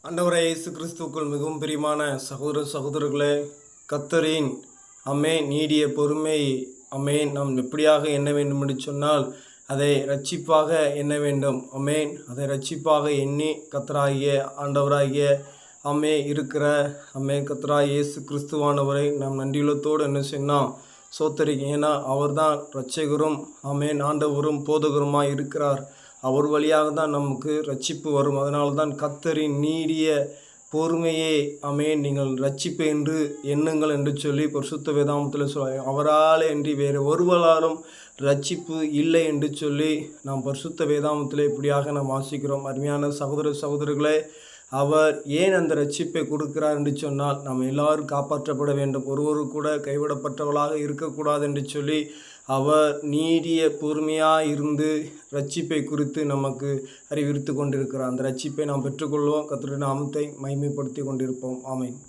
ஆண்டவரே இயேசு கிறிஸ்துவுக்குள் மிகவும் பிரியமான சகோதர சகோதரர்களே, கர்த்தரின் நீடிய பொறுமை நாம் எப்படியாக எண்ண வேண்டும் என்று சொன்னால், அதை இரட்சிப்பாக எண்ண வேண்டும். அதை இரட்சிப்பாக எண்ணி கர்த்தராகிய ஆண்டவராகிய இருக்கிற கர்த்தராகிய இயேசு கிறிஸ்துவானவரை நாம் நன்றியுள்ளத்தோடு என்ன சொன்னால் சோத்தரிக்க. ஏன்னா அவர்தான் இரட்சகரும் ஆண்டவரும் போதகருமாய் இருக்கிறார். அவர் வழியாக தான் நமக்கு ரட்சிப்பு வரும். அதனால தான் கர்த்தரின் நீடிய பொறுமையே நீங்கள் ரட்சிப்பு என்று எண்ணுங்கள் என்று சொல்லி பரிசுத்த வேதாகமத்தில் சொல்ல, அவரால் என்று வேறு ஒருவராலும் ரட்சிப்பு இல்லை என்று சொல்லி நாம் பரிசுத்த வேதாகமத்தில் இப்படியாக நாம் வாசிக்கிறோம். அருமையான சகோதர சகோதரர்களே, அவர் ஏன் அந்த ரட்சிப்பை கொடுக்கிறார் என்று சொன்னால், நாம் எல்லாரும் காப்பாற்றப்பட வேண்டும், ஒருவரு கூட கைவிடப்பட்டவளாக இருக்கக்கூடாது என்று சொல்லி அவர் நீடிய பொறுமையாக இருந்து ரட்சிப்பை குறித்து நமக்கு அறிவித்து கொண்டிருக்கிறார். அந்த ரட்சிப்பை நாம் பெற்றுக்கொள்வோம். கர்த்தருடைய நாமத்தை மகிமைப்படுத்தி கொண்டிருப்போம். ஆமென்.